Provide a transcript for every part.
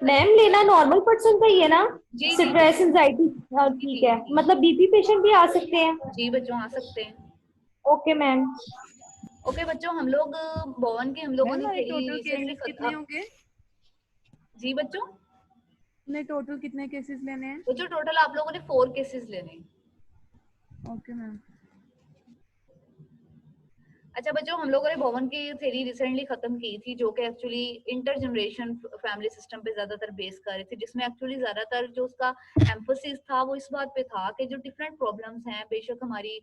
Ma'am लेना normal person का ही है ना? जी जी स्ट्रेस बच्चों। एंजाइटी, जी ठीक जी है, जी। मतलब बीपी पेशेंट भी आ सकते हैं? जी बच्चों आ सकते हैं। Okay ma'am. ओके बच्चों, हम लोग भवन की हम लोगों मैम ने हमारे थ्योरी टोटल रिसेंटली केसेस कितने होंगे? जी बच्चों। हमने टोटल कितने केसेस लेने हैं? बच्चों टोटल आप लोगों ने 4 केसेस लेने हैं। Okay ma'am. अच्छा बच्चों, हम लोगों ने भवन की थ्योरी रिसेंटली खत्म की थी, जो कि actually inter generation family system पे ज्यादातर बेस कर रही थी, जिसमें एक्चुअली ज्यादातर जो उसका एम्फोसिस था वो इस बात पे था कि जो डिफरेंट प्रॉब्लम्स हैं, बेशक हमारी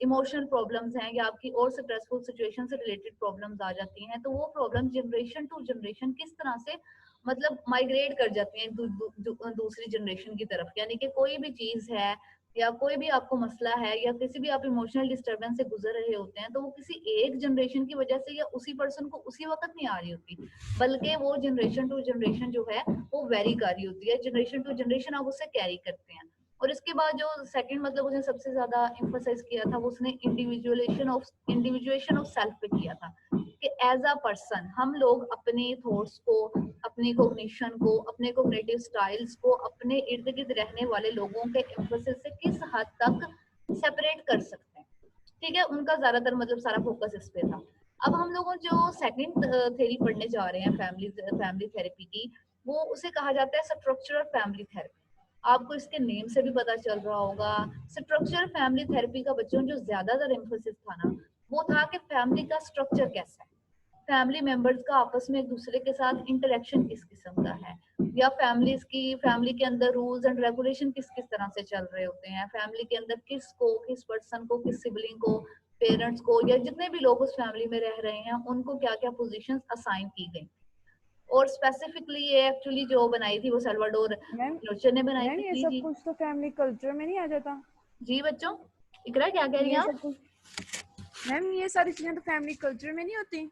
इमोशनल प्रॉब्लम्स हैं या आपकी और स्ट्रेसफुल सिचुएशन से रिलेटेड प्रॉब्लम्स आ जाती हैं, तो वो प्रॉब्लम जनरेशन टू जनरेशन किस तरह से मतलब माइग्रेट कर जाती हैं दूसरी जनरेशन की तरफ। यानी कि कोई भी चीज है या कोई भी आपको मसला है या किसी भी आप इमोशनल डिस्टरबेंस से गुजर रहे होते हैं, तो वो किसी एक जनरेशन की वजह से या उसी पर्सन को उसी वक्त नहीं आ रही होती, बल्कि वो जनरेशन टू जनरेशन जो है वो वेरी कर रही होती है। जनरेशन टू जनरेशन आप उससे कैरी करते हैं। और इसके बाद जो सेकंड मतलब उसने सबसे ज्यादा एम्फसाइज किया था, वो उसने इंडिविजुएशन ऑफ सेल्फ पे किया था कि एज अ पर्सन हम लोग अपने थॉट्स को, अपनी कोग्निशन को, अपने कोग्निटिव स्टाइल्स को अपने इर्द गिर्द रहने वाले लोगों के एम्फोसिस से किस हद तक सेपरेट कर सकते हैं। ठीक है, उनका ज्यादातर मतलब सारा फोकस इस पे था। अब हम लोगों जो सेकंड थ्योरी पढ़ने जा रहे हैं फैमिली थेरेपी की, वो उसे कहा जाता है स्ट्रक्चरल फैमिली थेरेपी। आपको इसके नेम से भी पता चल रहा होगा। स्ट्रक्चरल फैमिली थेरेपी का बच्चों जो ज्यादातर एम्फोसिस था ना, वो था कि फैमिली का स्ट्रक्चर कैसा है, फैमिली मेंबर्स का आपस में एक दूसरे के साथ इंटरेक्शन किस किस्म का है, या फैमिली के अंदर रूल्स एंड रेगुलेशन किस किस तरह से चल रहे होते हैं, फैमिली के अंदर किस पर्सन को, किस सिबलिंग को, पेरेंट्स को, या जितने भी लोग उस फैमिली में रह रहे हैं उनको क्या क्या पोजीशंस असाइन की गई। और स्पेसिफिकली ये एक्चुअली जो बनाई थी वो सल्वाडोर मैम लोचर ने बनाई मैम थी। ये जी सब जी। कुछ तो फैमिली कल्चर में नहीं आ जाता? जी बच्चों, इकरा क्या कह रही हैं ये आप? सब कुछ मैम ये सारी चीजें तो फैमिली कल्चर में नहीं होती?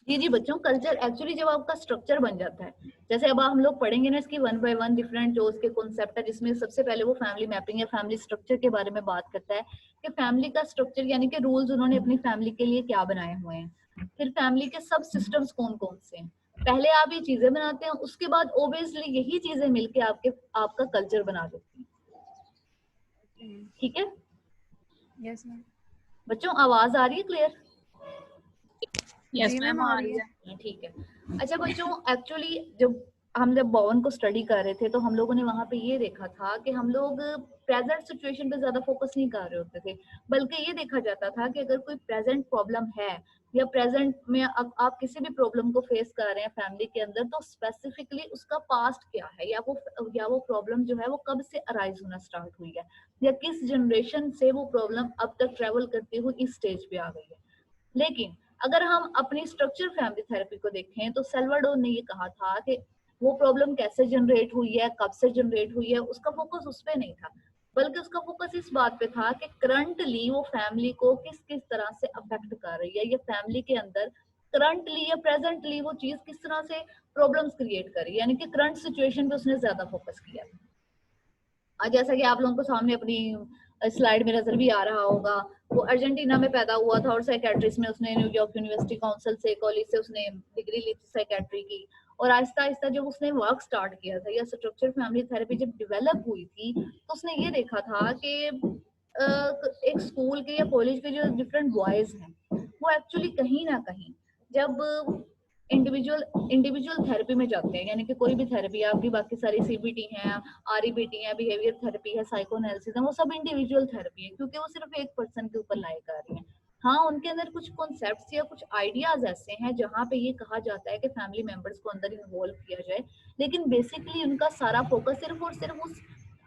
जी जी बच्चों, कल्चर एक्चुअली जब आपका स्ट्रक्चर बन जाता है, जैसे अब हम लोग पढ़ेंगे ना इसकी वन बाय वन डिफरेंट जो उसके कॉन्सेप्ट है, जिसमें सबसे पहले वो फैमिली मैपिंग या फैमिली स्ट्रक्चर के बारे में बात करता है कि फैमिली का स्ट्रक्चर यानी कि रूल्स उन्होंने अपनी फैमिली के लिए क्या बनाए हुए हैं, फिर फैमिली के सब सिस्टम्स कौन कौन से हैं। पहले आप ये चीजें बनाते हैं, उसके बाद ओबियसली यही चीजें मिलके आपका कल्चर बना देती हैं। ठीक है यस मैम। बच्चों, आवाज आ रही है क्लियर? जी यस मैम मैम आ आ रही रही है। है। ठीक है। अच्छा बच्चों, एक्चुअली जब भवन को स्टडी कर रहे थे, तो हम लोगों ने वहां पे ये देखा था कि हम लोग प्रेजेंट सिचुएशन पे ज्यादा फोकस नहीं कर रहे होते थे, बल्कि ये देखा जाता था कि अगर कोई प्रेजेंट प्रॉब्लम है या प्रेजेंट में अब आप किसी भी प्रॉब्लम को फेस कर रहे हैं फैमिली के अंदर, तो स्पेसिफिकली उसका पास्ट क्या है, या वो प्रॉब्लम जो है वो कब से अराइज होना स्टार्ट हुई है, या किस जनरेशन से वो प्रॉब्लम अब तक ट्रेवल करती हुई इस स्टेज पे आ गई है। लेकिन अगर हम अपनी स्ट्रक्चर फैमिली थेरेपी को देखें, तो सल्वाडोर ने ये कहा था कि वो प्रॉब्लम कैसे जनरेट हुई है, कब से जनरेट हुई है, उसका फोकस उस पर नहीं था, बल्कि उसका फोकस इस बात पे था कि करंटली वो फैमिली को किस किस तरह से अफेक्ट कर रही है, या फैमिली के अंदर करंटली या प्रेजेंटली वो चीज किस तरह से प्रॉब्लम्स क्रिएट कर रही है, यानी कि करंट सिचुएशन पे उसने ज्यादा फोकस किया। आज जैसा कि आप लोगों को सामने अपनी स्लाइड में नजर भी आ रहा होगा, वो अर्जेंटीना में पैदा हुआ था और साइकेट्रिस्ट में उसने न्यूयॉर्क यूनिवर्सिटी काउंसिल से कॉलेज से उसने डिग्री ली थी साइकेट्री की। और आहिस्ता आहिस्ता जब उसने वर्क स्टार्ट किया था, या स्ट्रक्चर फैमिली थेरेपी जब डेवलप हुई थी, तो उसने ये देखा था कि एक स्कूल के या कॉलेज के जो डिफरेंट बॉयज हैं, वो एक्चुअली कहीं ना कहीं जब इंडिविजुअल इंडिविजुअल थेरेपी में जाते हैं, यानी कि कोई भी थेरेपी आपकी बाकी सारी सीबीटी है, आरईबीटी है, बिहेवियर थेरेपी है, साइकोएनालिसिस है, वो सब इंडिविजुअल थेरेपी है, क्योंकि वो सिर्फ एक पर्सन के ऊपर लाई कर रही है। हाँ, उनके अंदर कुछ कॉन्सेप्ट्स या कुछ आइडियाज ऐसे हैं जहाँ पे ये कहा जाता है कि फैमिली मेंबर्स को अंदर इन्वॉल्व किया जाए, लेकिन बेसिकली उनका सारा फोकस सिर्फ और सिर्फ उस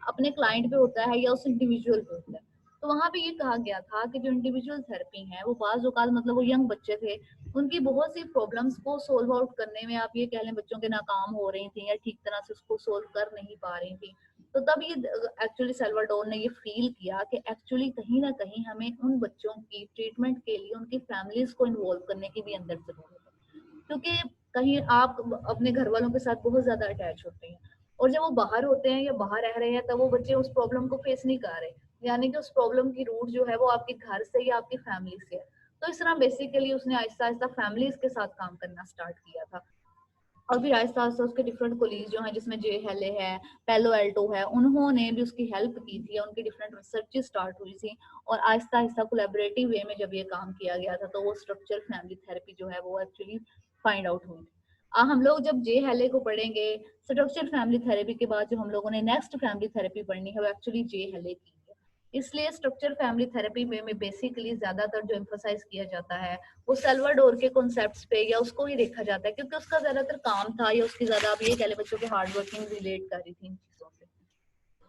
अपने क्लाइंट पे होता है या उस इंडिविजुअल पे होता है। तो वहां पे ये कहा गया था कि जो इंडिविजुअल थेरेपी है, वो बाज औकात मतलब वो यंग बच्चे थे, उनकी बहुत सी प्रॉब्लम्स को सोल्व आउट करने में आप ये कह लें बच्चों के नाकाम हो रही थी या ठीक तरह से उसको सोल्व कर नहीं पा रही थी। तो तब ये एक्चुअली सल्वाडोर ने ये फील किया कि एक्चुअली कहीं ना कहीं हमें उन बच्चों की ट्रीटमेंट के लिए उनकी फैमिलीज को इन्वॉल्व करने की भी अंदर जरूरत है, क्योंकि कहीं आप अपने घर वालों के साथ बहुत ज्यादा अटैच होते हैं, और जब वो बाहर होते हैं या बाहर रह रहे हैं, तब वो बच्चे उस प्रॉब्लम को फेस नहीं कर रहे, यानी कि उस प्रॉब्लम की रूट जो है वो आपके घर से या आपकी फैमिली से है। तो इस तरह बेसिकली उसने आहिस्ता आहिस्ता फैमिलीज के साथ काम करना स्टार्ट किया था। और फिर आहिस्ता आहिस्ता उसके डिफरेंट कोलीग जो हैं, जिसमें जे हेले है, पेलो एल्टो है, उन्होंने भी उसकी हेल्प की थी, उनकी डिफरेंट रिसर्चेस स्टार्ट हुई थी और आहिस्ता आहिस्ता कोलैबोरेटिव वे में जब ये काम किया गया था तो वो स्ट्रक्चर फैमिली थेरेपी जो है वो एक्चुअली फाइंड आउट हुई थी। हम लोग जब जे हेले को पढ़ेंगे स्ट्रक्चर फैमिली थेरेपी के बाद जो हम लोगों ने नेक्स्ट फैमिली थेरेपी पढ़नी है वो एक्चुअली जे हेले की है। इसलिए स्ट्रक्चर फैमिली थेरेपी में बेसिकली ज्यादातर जो एम्फोसाइज किया जाता है वो सल्वाडोर के कॉन्सेप्ट्स पे या उसको ही देखा जाता है, क्योंकि उसका ज्यादातर काम था या उसकी ज्यादा आप ये कह लें बच्चों के हार्ड वर्किंग रिलेट कर रही थी इन चीजों से।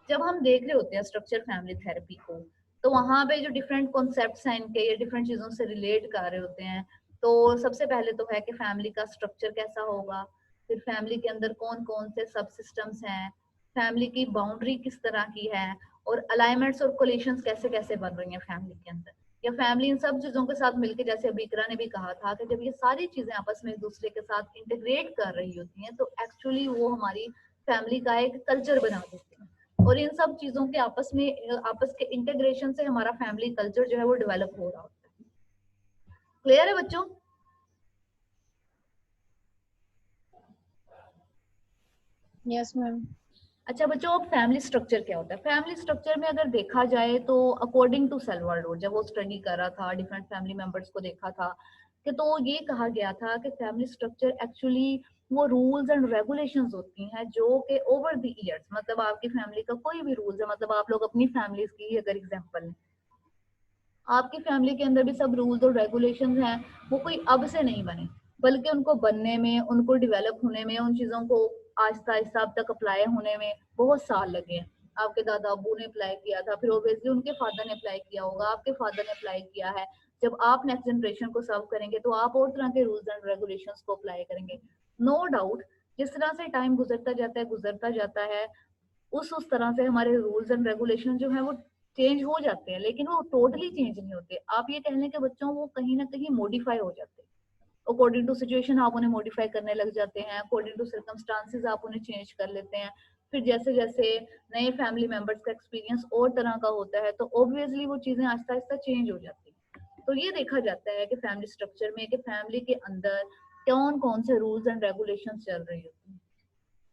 जब हम देख रहे होते हैं स्ट्रक्चर फैमिली थेरेपी को तो वहां पे जो डिफरेंट कॉन्सेप्ट्स हैं इनके ये डिफरेंट चीजों से रिलेट कर रहे होते हैं। तो सबसे पहले तो है कि फैमिली का स्ट्रक्चर कैसा होगा, फिर फैमिली के अंदर कौन कौन से सब सिस्टम्स हैं, फैमिली की बाउंड्री किस तरह की है और अलाइनमेंट्स और कोलिशंस कैसे कैसे बन रही हैं फैमिली के अंदर, या फैमिली इन सब चीजों के साथ मिलकर, जैसे अभी इकरा ने भी कहा था कि जब ये सारी चीजें आपस में एक दूसरे के साथ इंटीग्रेट कर रही होती हैं तो एक्चुअली वो हमारी फैमिली का एक कल्चर बना देती हैं और इन सब चीजों के आपस के इंटीग्रेशन से हमारा फैमिली कल्चर जो है वो डेवलप हो रहा होता है। क्लियर है बच्चों? Yes ma'am. अच्छा बच्चों, अब फैमिली स्ट्रक्चर क्या होता है? फैमिली स्ट्रक्चर में अगर देखा जाए तो अकॉर्डिंग टू सल्वाडोर जब वो स्टडी कर रहा था डिफरेंट फैमिली मेंबर्स को देखा था कि तो ये कहा गया था कि फैमिली स्ट्रक्चर एक्चुअली वो रूल्स एंड रेगुलेशंस होती हैं जो कि ओवर द इयर्स, मतलब आपकी फैमिली का कोई भी रूल्स है, मतलब आप लोग अपनी फैमिली की अगर एग्जांपल लें, आपकी फैमिली के अंदर भी सब रूल्स और रेगुलेशंस हैं, वो कोई अब से नहीं बने बल्कि उनको बनने में, उनको डेवलप होने में, उन चीजों को आहिस्ता आहिस्ता अब तक अप्लाई होने में बहुत साल लगे हैं। आपके दादा अबू ने अप्लाई किया था, फिर ओबियसली उनके फादर ने अप्लाई किया होगा, आपके फादर ने अप्लाई किया है, जब आप नेक्स्ट जनरेशन को सर्व करेंगे तो आप और तरह के रूल्स एंड रेगुलेशंस को अप्लाई करेंगे। नो डाउट जिस तरह से टाइम गुजरता जाता है उस तरह से हमारे रूल्स एंड रेगुलेशन जो है वो चेंज हो जाते हैं, लेकिन वो टोटली चेंज नहीं होते। आप ये कहने के बच्चों वो कहीं ना कहीं मॉडिफाई हो जाते हैं अकॉर्डिंग टू सिचुएशन, आप उन्हें मॉडिफाई करने लग जाते हैं, अकॉर्डिंग टू सर्कमस्टांसेस आप उन्हें चेंज कर लेते हैं। फिर जैसे जैसे नए फैमिली मेंबर्स का एक्सपीरियंस और तरह का होता है तो ऑब्वियसली वो चीजें आहिस्ता आहिस्ता चेंज हो जाती हैं। तो ये देखा जाता है कि फैमिली स्ट्रक्चर में कि फैमिली के अंदर कौन कौन से रूल्स एंड रेगुलेशन चल रही होती हैं।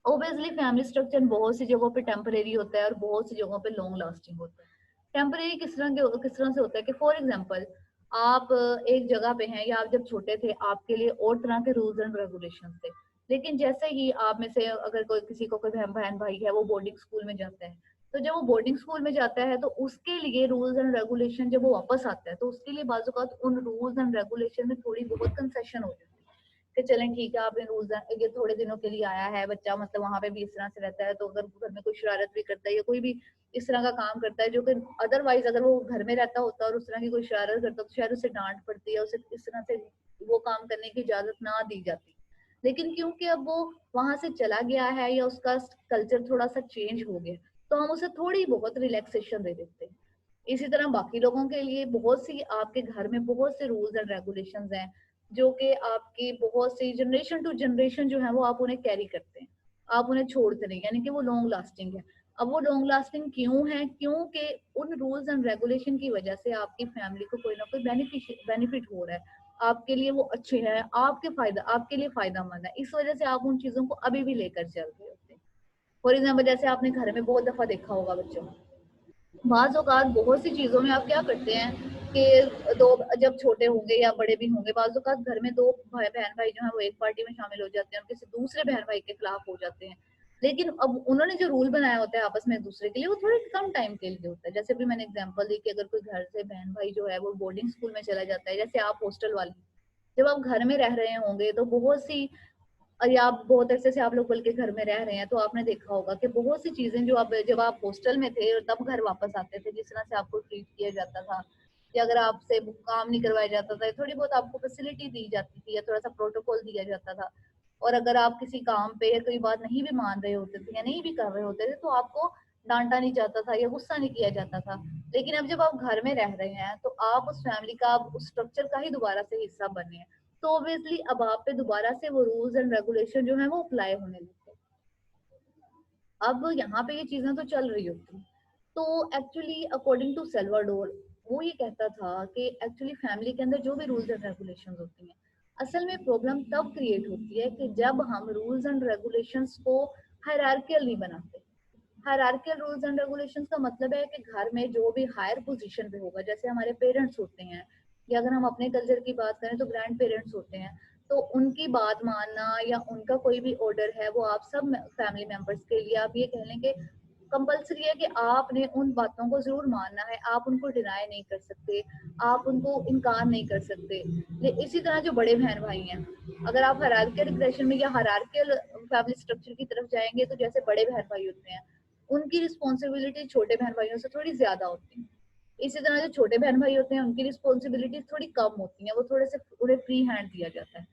ऑब्वियसली फैमिली स्ट्रक्चर बहुत सी जगहों पे टेम्परेरी होता है और बहुत सी जगहों पे लॉन्ग लास्टिंग होता है। टेम्परेरी किस तरह से होता है कि फॉर एग्जांपल आप एक जगह पे हैं या आप जब छोटे थे आपके लिए और तरह के रूल्स एंड रेगुलेशन थे, लेकिन जैसे ही आप में से अगर कोई किसी को कोई बहन भाई है वो बोर्डिंग स्कूल में जाता है, तो जब वो बोर्डिंग स्कूल में जाता है तो उसके लिए रूल्स एंड रेगुलेशन जब वो वापस आता है तो उसके लिए बाजुकात उन रूल्स एंड रेगुलेशन में थोड़ी बहुत कंसेशन हो जाती है कि चलें ठीक है आप इन रूल्स, ये थोड़े दिनों के लिए आया है बच्चा, मतलब वहां पे भी इस तरह से रहता है, तो अगर घर में कोई शरारत भी करता है या कोई भी इस तरह का काम करता है जो कि अदरवाइज अगर वो घर में रहता होता और उस तरह की कोई शरारत करता तो शायद उसे डांट पड़ती है, उसे इस तरह से वो काम करने की इजाजत ना दी जाती। लेकिन क्योंकि अब वो वहां से चला गया है या उसका कल्चर थोड़ा सा चेंज हो गया तो हम उसे थोड़ी बहुत रिलैक्सेशन दे देते हैं। इसी तरह बाकी लोगों के लिए बहुत सी आपके घर में बहुत से रूल्स एंड रेगुलेशंस हैं जो कि आपकी बहुत सी जनरेशन टू जनरेशन जो है वो आप उन्हें कैरी करते हैं, आप उन्हें छोड़ते नहीं, यानी कि वो लॉन्ग लास्टिंग है। अब वो लॉन्ग लास्टिंग क्यों है? क्योंकि उन रूल्स एंड रेगुलेशन की वजह से आपकी फैमिली को कोई ना कोई बेनिफिट हो रहा है, आपके लिए वो अच्छे हैं, आपके लिए फायदा मंद है, इस वजह से आप उन चीजों को अभी भी लेकर चल रहे होते हैं। फॉर एग्जाम्पल जैसे आपने घर में बहुत दफा देखा होगा बच्चों, बाज़ औक़ात बहुत सी चीज़ों में आप क्या करते हैं कि दो जब छोटे होंगे या बड़े भी होंगे, बाज़ औक़ात घर में दो बहन भाई जो हैं वो एक पार्टी में शामिल हो जाते हैं और किसी दूसरे बहन भाई के खिलाफ हो जाते हैं। लेकिन अब उन्होंने जो रूल बनाया होता है आपस में एक दूसरे के लिए वो थोड़े कम टाइम के लिए होता है। जैसे भी मैंने एग्जांपल दी कि अगर कोई घर से बहन भाई जो है वो बोर्डिंग स्कूल में चला जाता है, जैसे आप हॉस्टल वाली, जब आप घर में रह रहे होंगे तो बहुत सी या आप बहुत अरसे से आप लोग बल्कि घर में रह रहे हैं तो आपने देखा होगा कि बहुत सी चीजें जो आप जब आप हॉस्टल में थे और तब घर वापस आते थे, जिस तरह से आपको ट्रीट किया जाता था या अगर आपसे काम नहीं करवाया जाता था, थोड़ी बहुत आपको फैसिलिटी दी जाती थी या थोड़ा सा प्रोटोकॉल दिया जाता था, और अगर आप किसी काम पे या कोई बात नहीं भी मान रहे होते थे या नहीं भी कर रहे होते थे तो आपको डांटा नहीं जाता था या गुस्सा नहीं किया जाता था। लेकिन अब जब आप घर में रह रहे हैं तो आप उस फैमिली का, आप उस स्ट्रक्चर का ही दोबारा से हिस्सा बने हैं, तो ऑब्वियसली अब आप पे दोबारा से वो रूल्स एंड रेगुलेशन जो है वो अप्लाई होने लगते हैं। अब यहाँ पे ये चीजें तो चल रही होती हैं। तो एक्चुअली अकॉर्डिंग टू सल्वाडोर वो ये कहता था कि एक्चुअली फैमिली के अंदर जो भी रूल्स एंड रेगुलेशन होती हैं असल में प्रॉब्लम तब क्रिएट होती है कि जब हम रूल्स एंड रेगुलेशंस को हायरार्कियल नहीं बनाते। हायरार्कियल रूल्स एंड रेगुलेशंस का मतलब है कि घर में जो भी हायर पोजीशन पे होगा, जैसे हमारे पेरेंट्स होते हैं, या अगर हम अपने कल्चर की बात करें तो ग्रैंड पेरेंट्स होते हैं, तो उनकी बात मानना या उनका कोई भी ऑर्डर है वो आप सब फैमिली मेंबर्स के लिए आप ये कह लें कि कंपलसरी है कि आपने उन बातों को जरूर मानना है, आप उनको डिनाई नहीं कर सकते, आप उनको इनकार नहीं कर सकते। इसी तरह जो बड़े बहन भाई हैं, अगर आप हायरार्कियल रिग्रेशन में या हायरार्कियल फैमिली स्ट्रक्चर की तरफ जाएंगे तो जैसे बड़े बहन भाई होते हैं उनकी रिस्पॉन्सिबिलिटी छोटे बहन भाइयों से थोड़ी ज्यादा होती है। इसी तरह जो छोटे बहन भाई होते हैं उनकी रिस्पॉन्सिबिलिटीज थोड़ी कम होती हैं, वो थोड़े से उन्हें फ्री हैंड दिया जाता है।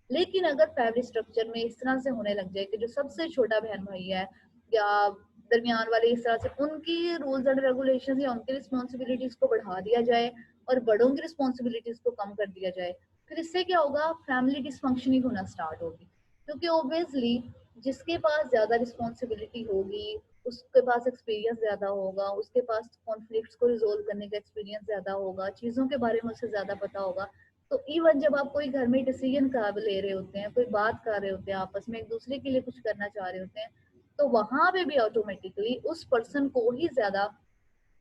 लेकिन अगर फैमिली स्ट्रक्चर में इस तरह से होने लग जाए कि जो सबसे छोटा बहन भाई है या दरमियान वाले इस तरह से उनकी रूल्स एंड रेगुलेशन या उनकी रिस्पॉन्सिबिलिटीज को बढ़ा दिया जाए और बड़ों की रिस्पॉन्सिबिलिटीज को कम कर दिया जाए, फिर इससे क्या होगा, फैमिली डिसफंक्शनिंग होना स्टार्ट होगी। क्योंकि ऑब्वियसली जिसके पास ज्यादा रिस्पॉन्सिबिलिटी होगी उसके पास एक्सपीरियंस ज्यादा होगा, उसके पास कॉन्फ्लिक्ट्स को रिजोल्व करने का एक्सपीरियंस ज्यादा होगा, चीजों के बारे में उसे ज्यादा पता होगा। तो इवन जब आप कोई घर में डिसीजन कर ले रहे होते हैं, कोई बात कर रहे होते हैं, आपस में एक दूसरे के लिए कुछ करना चाह रहे होते हैं, तो वहां पे भी ऑटोमेटिकली उस पर्सन को ही ज्यादा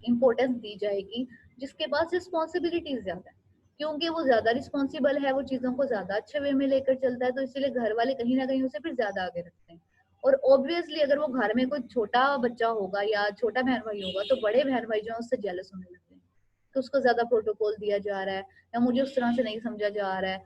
इंपॉर्टेंस दी जाएगी जिसके पास रिस्पॉन्सिबिलिटीज ज्यादा है। क्योंकि वो ज्यादा रिस्पॉन्सिबल है, वो चीजों को ज्यादा अच्छे वे में लेकर चलता है, तो इसीलिए घर वाले कहीं ना कहीं उसे फिर ज्यादा आगे रखते हैं। और ऑब्वियसली अगर वो घर में कोई छोटा बच्चा होगा या छोटा बहन भाई होगा तो बड़े बहन भाई जो है उससे जेलस होने लगते हैं कि उसको ज्यादा प्रोटोकॉल दिया जा रहा है या मुझे उस तरह से नहीं समझा जा रहा है।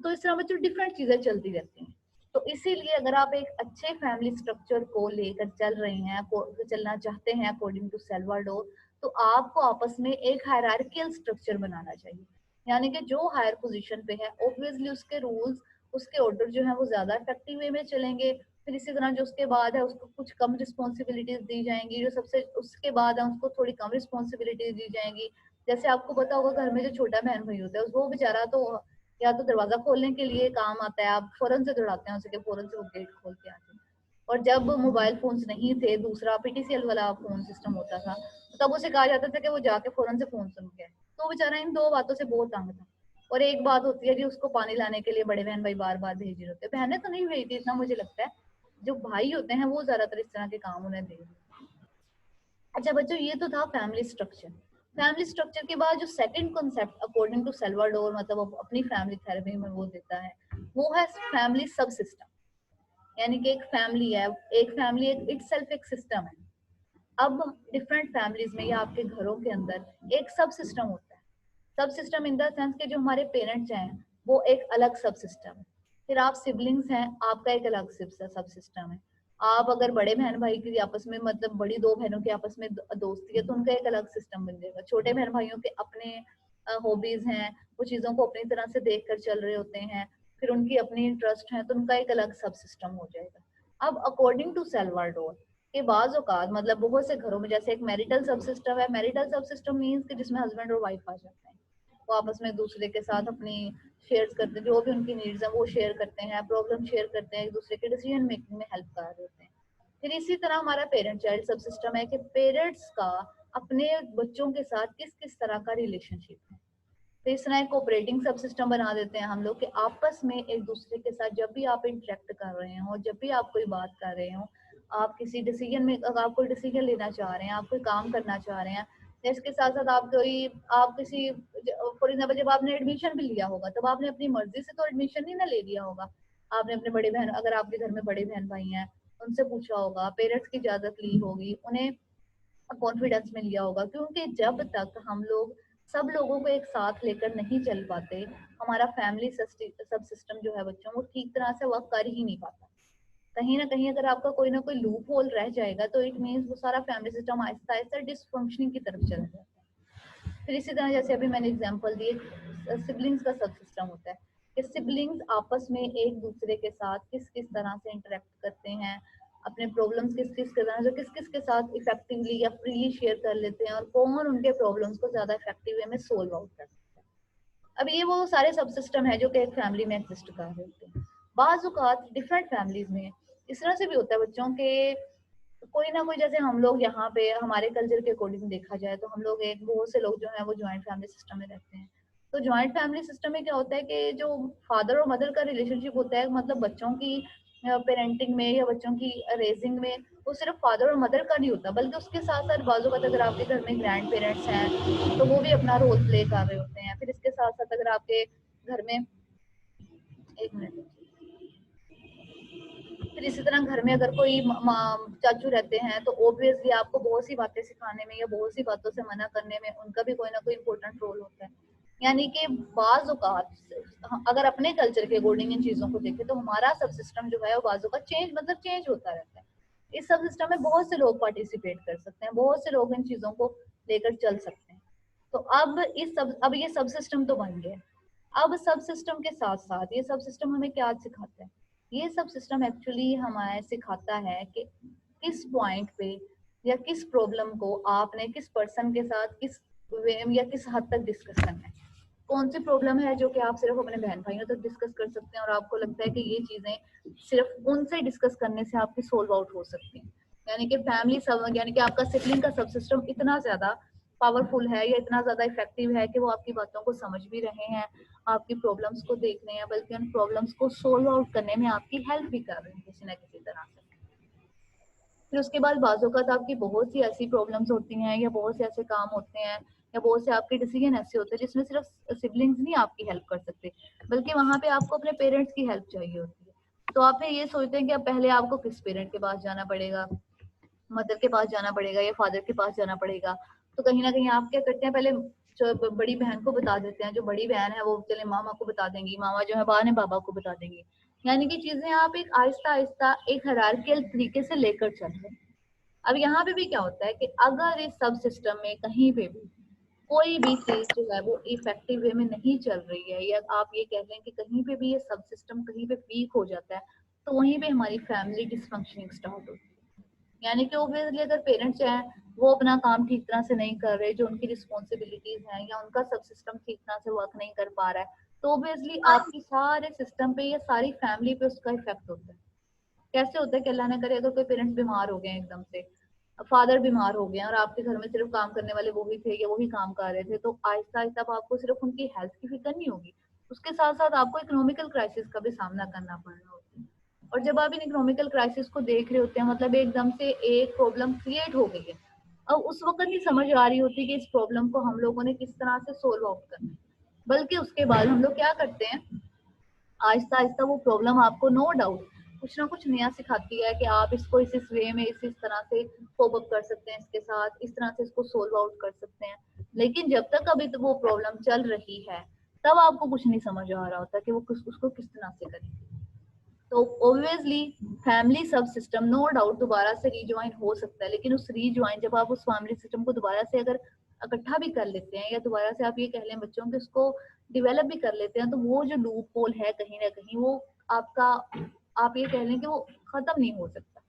तो इस तरह बच्चों डिफरेंट चीजें चलती रहती हैं। तो इसीलिए अगर आप एक अच्छे फैमिली स्ट्रक्चर को लेकर चल रहे हैं, चलना चाहते हैं अकॉर्डिंग टू सेल्वाडोर, तो आपको आपस में एक हायरार्कियल स्ट्रक्चर बनाना चाहिए। यानी कि जो हायर पोजीशन पे है ऑब्वियसली उसके रूल्स, उसके ऑर्डर जो है वो ज्यादा इफेक्टिव वे में चलेंगे। फिर इसी तरह जो उसके बाद है उसको कुछ कम रिस्पॉन्सिबिलिटीज दी जाएंगी, जो सबसे उसके बाद है उसको थोड़ी कम रिस्पॉन्सिबिलिटीज दी जाएंगी। जैसे आपको पता होगा घर में जो छोटा बहन भाई होता है वो बेचारा तो या तो दरवाजा खोलने के लिए काम आता है, आप फौरन से दौड़ाते हैं उसे कि फौरन से वो गेट खोल के आते हैं। और जब मोबाइल फोन्स नहीं थे, दूसरा पीटीसीएल वाला फोन सिस्टम होता था, तो तब उसे कहा जाता था कि वो जाके फौरन से फोन सुन के, तो बेचारा इन दो बातों से बहुत तंग था। और एक बात होती है जी, उसको पानी लाने के लिए बड़े बहन भाई बार बार भेज रहे होते हैं, बहनें तो नहीं भेजती इतना मुझे लगता है, जो भाई होते हैं वो ज्यादातर इस तरह के काम उन्हें दे। अच्छा बच्चों, ये तो था फैमिली स्ट्रक्चर। फैमिली स्ट्रक्चर के बाद जो second concept according to Salvador, मतलब अपनी फैमिली थेरेपी में वो देता है, वो है फैमिली सब सिस्टम। यानी कि एक फैमिली है, एक फैमिली इटसेल्फ एक सिस्टम है। अब डिफरेंट फैमिलीज में या आपके घरों के अंदर एक सब सिस्टम होता है। सब सिस्टम इन द सेंस के जो हमारे पेरेंट्स हैं वो एक अलग सब सिस्टम है, फिर आप सिबलिंग्स हैं, आपका एक अलग सब सिस्टम है। आप अगर बड़े बहन भाई की आपस में, मतलब बड़ी दो बहनों की आपस में दोस्ती है तो उनका एक अलग सिस्टम बन जाएगा। छोटे बहन भाइयों के अपने हॉबीज हैं, वो चीजों को अपनी तरह से देख कर चल रहे होते हैं, फिर उनकी अपनी इंटरेस्ट है तो उनका एक अलग सब सिस्टम हो जाएगा। अब अकॉर्डिंग टू सेल्वाडोर के बाज़ औकात, मतलब बहुत से घरों में जैसे एक मैरिटल सब सिस्टम है। मैरिटल सब सिस्टम मीन्स कि जिसमें हस्बैंड और वाइफ आ जाते हैं, वो आपस में एक दूसरे के साथ अपनी शेयर करते हैं, जो भी उनकी नीड्स हैं वो शेयर करते हैं, प्रॉब्लम शेयर करते हैं, एक दूसरे के डिसीजन मेकिंग में हेल्प कर रहे होते हैं। फिर इसी तरह हमारा पेरेंट चाइल्ड सब सिस्टम है कि पेरेंट्स का अपने बच्चों के साथ किस किस तरह का रिलेशनशिप है। तो इस तरह एक कोऑपरेटिंग सब सिस्टम बना देते हैं हम लोग कि आपस में एक दूसरे के साथ जब भी आप इंटरेक्ट कर रहे हो, जब भी आप कोई बात कर रहे हो, आप किसी डिसीजन में, अगर आप कोई डिसीजन लेना चाह रहे हैं, आप कोई काम करना चाह रहे हैं, इसके साथ साथ आप किसी, फॉर एग्जाम्पल जब आपने एडमिशन भी लिया होगा तब आपने अपनी मर्जी से तो एडमिशन नहीं ना ले लिया होगा। आपने अपने बड़े बहन, अगर आपके घर में बड़े बहन भाई हैं, उनसे पूछा होगा, पेरेंट्स की इजाजत ली होगी, उन्हें कॉन्फिडेंस में लिया होगा। क्योंकि जब तक हम लोग सब लोगों को एक साथ लेकर नहीं चल पाते, हमारा फैमिली सब सिस्टम जो है बच्चों, वो ठीक तरह से वर्क कर ही नहीं पाता। कहीं ना कहीं अगर आपका कोई ना कोई लूप होल रह जाएगा तो इट मीन्स वो सारा family system Aahista Aahista dysfunctioning की तरफ चला जाता है। फिर इसी तरह जैसे अभी मैंने एग्जांपल दिए, सिबलिंग्स का सब सिस्टम होता है कि सिबलिंग्स आपस में एक दूसरे के साथ किस किस तरह से इंटरेक्ट करते हैं, अपने प्रॉब्लम्स किस किस के तरह से किस किस के साथ इफेक्टिवली या फ्रीली शेयर कर लेते हैं, और कौन उनके प्रॉब्लम्स को ज्यादा इफेक्टिव वे में सोल्व आउट कर सकते हैं। अब ये वो सारे सब सिस्टम है जो कि एक फैमिली में एग्जिस्ट कर रहे होते हैं। बाज़ औक़ात डिफरेंट फैमिलीज में इस तरह से भी होता है बच्चों के, कोई ना कोई, जैसे हम लोग यहाँ पे हमारे कल्चर के अकॉर्डिंग देखा जाए तो हम लोग एक बहुत से लोग जो है वो ज्वाइंट फैमिली सिस्टम में रहते हैं। तो जॉइंट फैमिली सिस्टम में क्या होता है कि जो फादर और मदर का रिलेशनशिप होता है, मतलब बच्चों की पेरेंटिंग में या बच्चों की रेजिंग में, वो सिर्फ फादर और मदर का नहीं होता, बल्कि उसके साथ साथ बाजू का अगर आपके घर में ग्रैंड पेरेंट्स हैं तो वो भी अपना रोल प्ले कर रहे होते हैं। फिर इसके साथ साथ अगर आपके घर में, एक मिनट, फिर इसी तरह घर में अगर कोई चाचू रहते हैं तो ऑब्वियसली आपको बहुत सी बातें सिखाने में या बहुत सी बातों से मना करने में उनका भी कोई ना कोई इम्पोर्टेंट रोल होता है। यानी कि बाज औकात अगर अपने कल्चर के अकॉर्डिंग इन चीजों को देखें तो हमारा सब सिस्टम जो है वो बाज औकात चेंज होता रहता है। इस सब सिस्टम में बहुत से लोग पार्टिसिपेट कर सकते हैं, बहुत से लोग इन चीजों को लेकर चल सकते हैं। तो अब ये सब सिस्टम तो बन गया। अब सब सिस्टम के साथ साथ ये सब सिस्टम हमें क्या सिखाता है? ये सब सिस्टम एक्चुअली हमें सिखाता है कि किस पॉइंट पे या किस प्रॉब्लम को आपने किस पर्सन के साथ किस वे या किस हद तक डिस्कस करना है। कौन सी प्रॉब्लम है जो कि आप सिर्फ अपने बहन भाइयों तक डिस्कस कर सकते हैं और आपको लगता है कि ये चीजें सिर्फ उनसे डिस्कस करने से आपकी सोल्व आउट हो सकती हैं। यानी कि फैमिली सब, यानी कि आपका सिबलिंग का सब सिस्टम इतना ज्यादा पावरफुल है या इतना ज्यादा इफेक्टिव है कि वो आपकी बातों को समझ भी रहे हैं, आपकी प्रॉब्लम्स को देख रहे हैं, बल्कि उन प्रॉब्लम्स को सोल्व आउट करने में आपकी हेल्प भी कर रहे हैं किसी ना किसी तरह से। फिर उसके बाद बाजू का आपकी बहुत सी ऐसी प्रॉब्लम्स होती हैं या बहुत से ऐसे काम होते हैं या बहुत से आपके डिसीजन ऐसे होते हैं जिसमें सिर्फ सिबलिंग्स नहीं आपकी हेल्प कर सकते, बल्कि वहां पे आपको अपने पेरेंट्स की हेल्प चाहिए होती है। तो आप फिर ये सोचते हैं कि अब पहले आपको किस पेरेंट के पास जाना पड़ेगा, मदर के पास जाना पड़ेगा या फादर के पास जाना पड़ेगा। तो कहीं ना कहीं आप क्या करते हैं, पहले जो बड़ी बहन को बता देते हैं, जो बड़ी बहन है वो चले मामा को बता देंगी, मामा जो है बहन है बाबा को बता देंगी। यानी कि चीजें आप एक आहिस्ता आहिस्ता एक हायरार्कियल तरीके से लेकर चल रहे हैं। अब यहाँ पे भी क्या होता है कि अगर इस सब सिस्टम में कहीं पे भी कोई भी चीज जो है वो इफेक्टिव वे में नहीं चल रही है, या आप ये कह रहे हैं कि कहीं पे भी ये सब सिस्टम कहीं पे वीक हो जाता है, तो वहीं पे हमारी फैमिली डिसफंक्शनिंग स्टार्ट होती है। यानी कि ओब्वियसली अगर पेरेंट्स जो हैं वो अपना काम ठीक तरह से नहीं कर रहे, जो उनकी रिस्पॉन्सिबिलिटीज हैं या उनका सब सिस्टम ठीक तरह से वर्क नहीं कर पा रहा है, तो ओब्वियसली आपकी सारे सिस्टम पे या सारी फैमिली पे उसका इफेक्ट होता है। कैसे होता है कि अल्लाह ना करे अगर कोई पेरेंट्स बीमार हो गए एकदम से, फादर बीमार हो गए और आपके घर में सिर्फ काम करने वाले वही थे या वही काम कर रहे थे, तो आहिस्ता आहिस्ता अब आपको सिर्फ उनकी हेल्थ की फिक्र नहीं होगी, उसके साथ साथ आपको इकोनॉमिकल क्राइसिस का भी सामना करना पड़ रहा होता है। और जब आप इन इकोनॉमिकल क्राइसिस को देख रहे होते हैं, मतलब एकदम से एक प्रॉब्लम क्रिएट हो गई है, अब उस वक्त नहीं समझ आ रही होती कि इस प्रॉब्लम को हम लोगों ने किस तरह से सोल्व आउट करना है, बल्कि उसके बाद हम लोग क्या करते हैं, आहिस्ता आहिस्ता वो प्रॉब्लम आपको नो डाउट कुछ ना कुछ नया सिखाती है कि आप इसको इस वे में इस तरह से कोप अप कर सकते हैं, इसके साथ इस तरह से इसको सोल्व आउट कर सकते हैं। लेकिन जब तक अभी तो वो प्रॉब्लम चल रही है तब आपको कुछ नहीं समझ आ रहा होता कि वो उसको किस तरह से करेंगे। तो ऑब्वियसली फैमिली सब सिस्टम नो डाउट दोबारा से रीज्वाइन हो सकता है, लेकिन उस रीज्वाइन जब आप उस फैमिली सिस्टम को दोबारा से अगर इकट्ठा भी कर लेते हैं या दोबारा से आप ये कह लें बच्चों के उसको डिवेलप भी कर लेते हैं, तो वो जो लूप होल है कहीं ना कहीं वो आपका, आप ये कह लें कि वो खत्म नहीं हो सकता।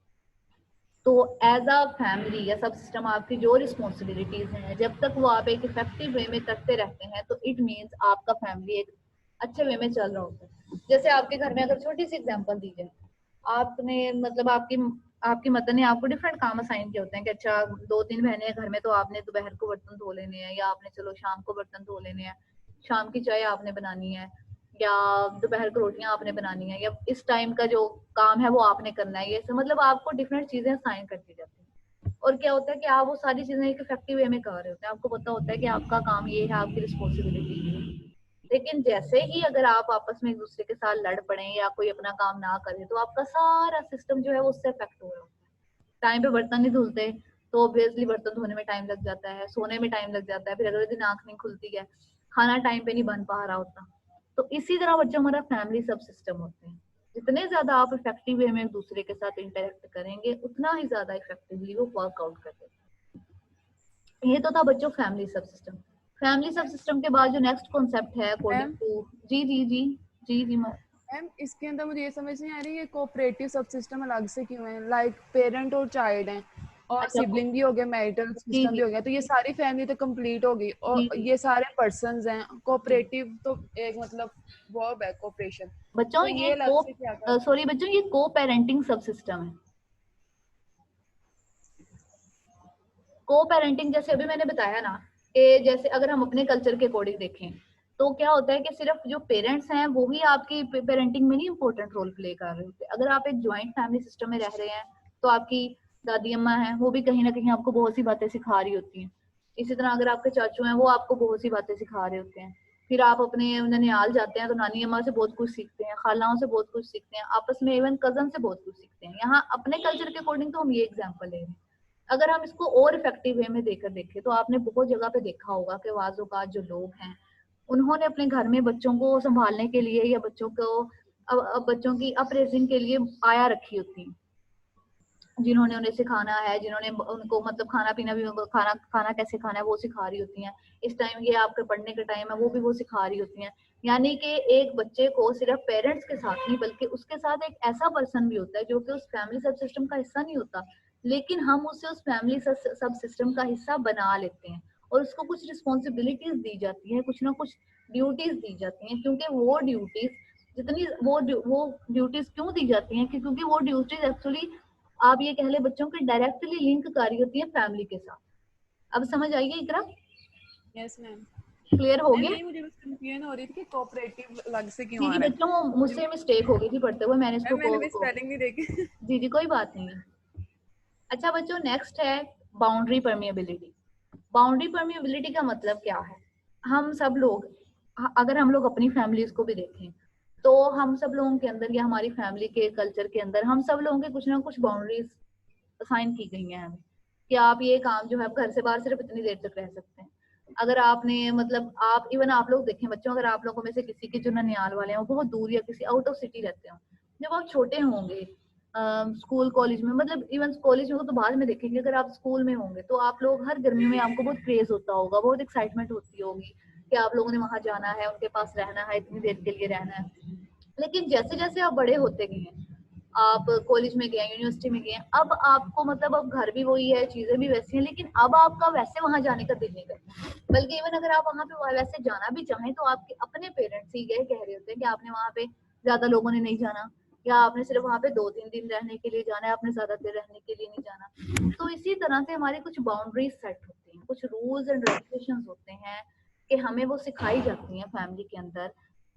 तो एज अ फैमिली या सब सिस्टम आपकी जो रिस्पॉन्सिबिलिटीज हैं जब तक वो आप एक इफेक्टिव वे में करते रहते हैं तो इट मीन्स आपका फैमिली एक अच्छे वे में चल रहा होता है। जैसे आपके घर में अगर छोटी सी एग्जांपल दी जाए, आपने मतलब आपकी मदर ने आपको डिफरेंट काम असाइन किए होते हैं कि अच्छा 2-3 बहनें हैं घर में, तो आपने दोपहर को बर्तन धो लेने हैं, या आपने चलो शाम को बर्तन धो लेने हैं, शाम की चाय आपने बनानी है, या दोपहर को रोटियां आपने बनानी है, या इस टाइम का जो काम है वो आपने करना है। ये सब मतलब आपको डिफरेंट चीजें असाइन कर दी जाती हैं। और क्या होता है कि आप वो सारी चीजें एक इफेक्टिव वे में कर रहे होते हैं, आपको पता होता है कि आपका काम ये है, आपकी रिस्पॉन्सिबिलिटी ये है। लेकिन जैसे ही अगर आप आपस में एक दूसरे के साथ लड़ पड़े या कोई अपना काम ना करे तो आपका सारा सिस्टम जो है वो उससे इफेक्ट हो रहा होता है। टाइम पे बर्तन नहीं धुलते तो ऑब्वियसली बर्तन धोने में टाइम लग जाता है, सोने में टाइम लग जाता है, फिर अगले दिन आंख नहीं खुलती है, खाना टाइम पे नहीं बन पा रहा होता। तो इसी तरह बच्चों हमारा फैमिली सब सिस्टम होते हैं। जितने ज्यादा आप इफेक्टिव वे में एक दूसरे के साथ इंटरेक्ट करेंगे उतना ही ज्यादा इफेक्टिवली वो वर्कआउट करते हैं। ये तो था बच्चों फैमिली सब सिस्टम। फैमिली सब सिस्टम के बाद जो नेक्स्ट कॉन्सेप्ट है अकॉर्डिंग मैम टू, जी जी जी जी जी मैम इसके अंदर मुझे ये समझ नहीं आ रही है कोऑपरेटिव सब सिस्टम अलग से क्यों है, लाइक पेरेंट और चाइल्ड हैं और अच्छा सिबलिंग भी हो गया, मैरिटल जी सिस्टम जी भी हो गया, तो ये सारी फैमिली तो कंप्लीट हो गई जी और जी ये सारे पर्संस हैं। कोऑपरेटिव तो एक मतलब वर्ब है कोऑपरेशन, बच्चों तो ये ये अलग से क्या कर रहा है? सॉरी बच्चों ये को पेरेंटिंग सब सिस्टम है। को पेरेंटिंग जैसे अभी मैंने बताया ना कि जैसे अगर हम अपने कल्चर के अकॉर्डिंग देखें तो क्या होता है कि सिर्फ जो पेरेंट्स हैं वो ही आपकी पेरेंटिंग में नहीं इंपॉर्टेंट रोल प्ले कर रहे होते। अगर आप एक ज्वाइंट फैमिली सिस्टम में रह रहे हैं तो आपकी दादी अम्मा हैं, वो भी कहीं ना कहीं आपको बहुत सी बातें सिखा रही होती हैं। इसी तरह अगर आपके चाचू हैं, वो आपको बहुत सी बातें सिखा रहे होते हैं। फिर आप अपने ननिहाल जाते हैं तो नानी अम्मा से बहुत कुछ सीखते हैं, खालाओं से बहुत कुछ सीखते हैं, आपस में इवन कजन से बहुत कुछ सीखते हैं। यहाँ अपने कल्चर के अकॉर्डिंग तो हम ये एग्जाम्पल ले रहे हैं। अगर हम इसको और इफेक्टिव वे में देकर देखें तो आपने बहुत जगह पे देखा होगा कि वाजोकात जो लोग हैं उन्होंने अपने घर में बच्चों को संभालने के लिए या बच्चों को बच्चों की अपरेजिंग के लिए आया रखी होती है, जिन्होंने उन्हें सिखाना है, जिन्होंने उनको मतलब खाना पीना भी, खाना खाना कैसे खाना है वो सिखा रही होती हैं। इस टाइम ये आपके पढ़ने का टाइम है, वो सिखा रही होती हैं। यानी कि एक बच्चे को सिर्फ पेरेंट्स के साथ नहीं बल्कि उसके साथ एक ऐसा पर्सन भी होता है जो कि उस फैमिली सब सिस्टम का हिस्सा नहीं होता, लेकिन हम उसे उस फैमिली सब सिस्टम का हिस्सा बना लेते हैं और उसको कुछ रिस्पॉन्सिबिलिटीज दी जाती है, कुछ ना कुछ ड्यूटीज दी जाती हैं। क्योंकि वो ड्यूटीज जितनी वो ड्यूटीज क्यों दी जाती हैं, क्योंकि वो ड्यूटीज एक्चुअली आप ये कह ले बच्चों के डायरेक्टली लिंक कर रही होती है फैमिली के साथ। अब समझ आइए इकरा? Yes ma'am. क्लियर हो मैम गया? ये मुझे बस कंफ्यूजन हो रही थी कि कोऑपरेटिव अलग से क्यों जी आ जी रहा है। बच्चों, मुझसे मिस्टेक हो गई थी पढ़ते हुए, मैंने इसको मैंने भी स्पेलिंग नहीं देखी। जी जी कोई बात नहीं है। अच्छा बच्चों, नेक्स्ट है बाउंड्री परमिएबिलिटी। बाउंड्री परमिएबिलिटी का मतलब क्या है? हम सब लोग, अगर हम लोग अपनी फैमिलीज को भी देखें तो हम सब लोगों के अंदर या हमारी फैमिली के कल्चर के अंदर हम सब लोगों के कुछ ना कुछ बाउंड्रीज असाइन की गई हैं हमें, कि आप ये काम जो है घर से बाहर सिर्फ इतनी देर तक रह सकते हैं। अगर आपने मतलब आप इवन आप लोग देखें बच्चों, अगर आप लोगों में से किसी के जो ननिहाल वाले हैं वो बहुत दूर या किसी आउट ऑफ सिटी रहते हो, जब आप छोटे होंगे स्कूल कॉलेज में, मतलब इवन कॉलेज में तो बाद में देखेंगे, अगर आप स्कूल में होंगे तो आप लोग हर गर्मियों में आपको बहुत क्रेज होता होगा, बहुत एक्साइटमेंट होती होगी कि आप लोगों ने वहां जाना है, उनके पास रहना है, इतनी देर के लिए रहना है। लेकिन जैसे जैसे आप बड़े होते गए हैं, आप कॉलेज में गए, यूनिवर्सिटी में गए, अब आपको मतलब अब घर भी वही है, चीजें भी वैसी हैं, लेकिन अब आपका वैसे वहां जाने का दिल नहीं करता। बल्कि इवन अगर आप वहां पे वैसे जाना भी चाहें तो आपके अपने पेरेंट्स ही ये कह रहे होते हैं कि आपने वहां पे ज्यादा लोगों ने नहीं जाना, या आपने सिर्फ वहां पे 2-3 दिन रहने के लिए जाना है, आपने ज्यादा देर रहने के लिए नहीं जाना। तो इसी तरह से हमारी कुछ बाउंड्रीज सेट होती हैं, कुछ रूल्स एंड रेगुलेशंस होते हैं कि हमें वो सिखाई जाती हैं फैमिली के अंदर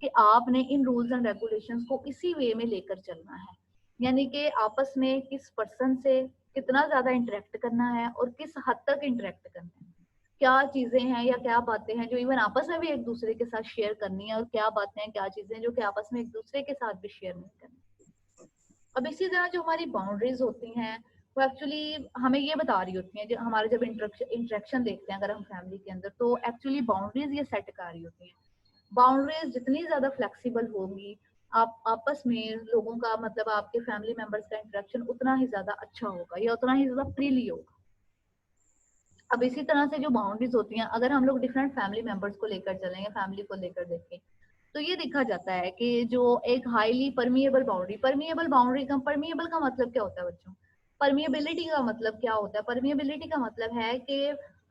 कि आपने इन रूल्स एंड रेगुलेशंस को इसी वे में लेकर चलना है। यानी कि आपस में किस पर्सन से कितना ज्यादा इंटरेक्ट करना है और किस हद तक इंटरेक्ट करना है, क्या चीजें हैं या क्या बातें हैं जो इवन आपस में भी एक दूसरे के साथ शेयर करनी है, और क्या बातें हैं, क्या चीजें जो कि आपस में एक दूसरे के साथ भी शेयर नहीं करनी। अब इसी तरह जो हमारी बाउंड्रीज होती हैं वो एक्चुअली हमें ये बता रही होती हैं, जो हमारे जब इंटरेक्शन देखते हैं अगर हम फैमिली के अंदर, तो एक्चुअली बाउंड्रीज ये सेट कर रही होती हैं। बाउंड्रीज जितनी ज्यादा फ्लेक्सिबल होंगी, आप आपस में लोगों का मतलब आपके फैमिली मेंबर्स का इंटरेक्शन उतना ही ज्यादा अच्छा होगा या उतना ही ज्यादा फ्रीली होगा। अब इसी तरह से जो बाउंड्रीज होती हैं, अगर हम लोग डिफरेंट फैमिली मेंबर्स को लेकर चलें या फैमिली को लेकर देखें तो ये देखा जाता है कि जो एक हाईली परमिएबल बाउंड्री, परमिएबल का मतलब क्या होता है बच्चों? परमिएबिलिटी का मतलब क्या होता है? परमिएबिलिटी का मतलब है कि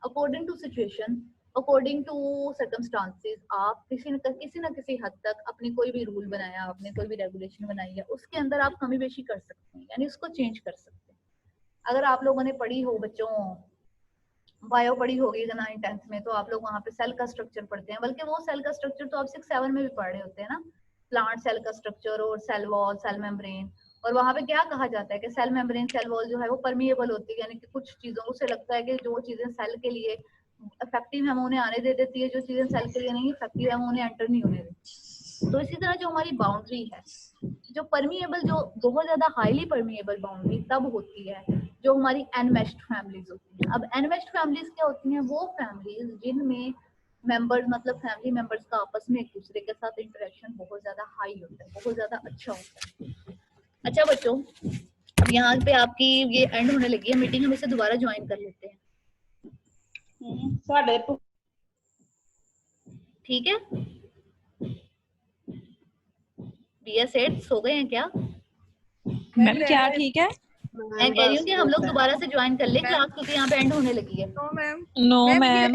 according to situation, according to circumstances, आप किसी न किसी हद तक अपनी कोई भी रूल बनाया, आपने कोई भी रेगुलेशन बनाई है, उसके अंदर आप कमी बेशी कर सकते हैं, यानी उसको चेंज कर सकते हैं। अगर आप लोगों ने पढ़ी हो बच्चों, बायो पढ़ी होगी 9th-10th में, तो आप लोग वहाँ पे सेल का स्ट्रक्चर पढ़ते हैं, बल्कि वो सेल का स्ट्रक्चर तो आप 6-7 में भी पढ़ रहे होते हैं ना, प्लांट सेल का स्ट्रक्चर और सेल वॉल, सेल मेम्ब्रेन। और वहाँ पे क्या कहा जाता है कि सेल मेम्ब्रेन, सेल वॉल जो है वो परमिएबल होती है, यानी कि कुछ चीजों से लगता है कि जो चीजें सेल के लिए इफेक्टिव है वो उन्हें आने दे देती है, जो चीजें सेल के लिए नहीं इफेक्टिव है वो उन्हें एंटर नहीं होने देती। तो इसी तरह जो हमारी बाउंड्री है, जो परमिएबल, जो बहुत ज्यादा हाईली परमिएबल बाउंड्री तब होती है जो हमारी एनमेश्ड फैमिलीज होती हैं। अब एनमेश्ड फैमिलीज क्या होती हैं? वो फैमिलीज जिनमें मेंबर्स मतलब फैमिली मेंबर्स का आपस में एक दूसरे के साथ इंटरेक्शन बहुत ज्यादा हाई होता है, बहुत ज्यादा अच्छा होता है। अच्छा बच्चों, अब यहाँ पे आपकी ये एंड होने लगी है मीटिंग, हम इसे दोबारा ज्वाइन कर लेते हैं, ठीक है? भैया सेठ सो गए हैं क्या? मैम क्या ठीक है? मैं कह रही हूँ कि हम लोग दोबारा से ज्वाइन कर ले क्लास, क्योंकि यहाँ पे एंड होने लगी है। No ma'am. No ma'am.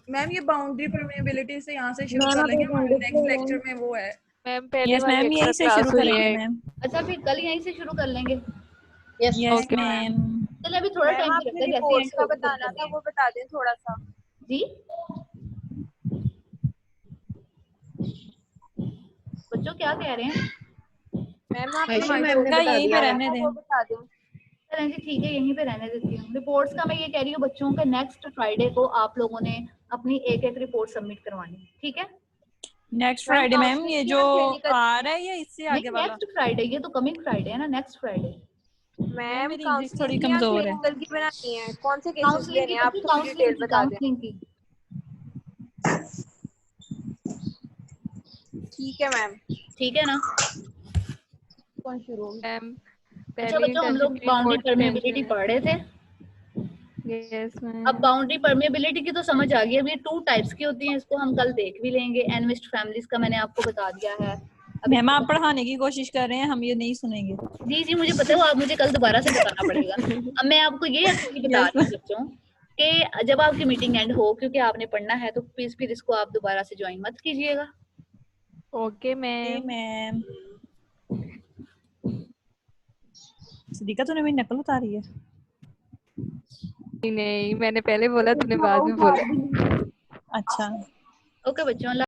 Ma'am ये बाउंड्री परमिएबिलिटी से यहाँ से शुरू कर लेंगे, हमारे नेक्स्ट लेक्चर में वो है। मैम पहले यस मैम, यहीं से शुरू कर लेंगे मैम। अच्छा फिर कल यहीं से शुरू कर लेंगे। Yes ma'am. चलिए अभी थोड़ा टाइम आपने रखते हैं, जैसे रिपोर्ट्स एंड का होगा बताना था वो बता दें थोड़ा सा। जी। बच्चों क्या कह रहे हैं? मैम आप आयशा मैम ने का बता यहीं दिया पे है। रहने दें। बता दें। चलें जी ठीक है, यहीं पे रहने देती हूँ। रिपोर्ट्स का मैं ये कह रही हूँ बच्चों के नेक्स्ट फ्राइडे को आप लोगों ने अपनी एक एक रिपोर्ट सबमिट करवानी है, ठीक है? नेक्स्ट फ्राइडे मैम, ये जो आ रहा है या इससे नहीं आगे वाला? नेक्स्ट फ्राइडे, ये तो कमिंग फ्राइडे है ना, नेक्स्ट फ्राइडे। मैम मेरी इंग्लिश काउंसलिंग थोड़ी की या कमजोर है। क्लिनिकल की बनानी है? कौन से केसेस काउंसलिंग लेने की हैं आप बच्चों, थोड़ी डिटेल बता दें। काउंसलिंग की। ठीक है मैम। ठीक है ना? कौन शुरू होगी? मैम अच्छा पहली बच्चों, हम लोग इंटर्नशिप बाउंड्री रिपोर्ट परमेबिलिटी पढ़ रहे थे। यस अब मैम। बाउंड्री परमेबिलिटी की तो समझ आ गई। अब ये 2 टाइप्स की होती हैं, इसको हम कल देख भी लेंगे। एनविस्ट फैमिलीज का मैंने आपको बता दिया है। अब मैम आप पढ़ाने की कोशिश कर रहे हैं, हम ये नहीं सुनेंगे। जी जी मुझे पता है, वो आप मुझे कल दोबारा से बताना पड़ेगा। अब मैं आपको ये एक्चुअली बता यस रही हूँ बच्चों कि जब आपकी मीटिंग एंड हो, क्योंकि आपने पढ़ना है, तो प्लीज फिर इसको आप दोबारा से ज्वाइन मत कीजिएगा। Okay ma'am. मैम सदीका तूने मेरी नकल उतारी है? नहीं मैंने पहले बोला, तूने बाद में बोला। अच्छा ओके बच्चों।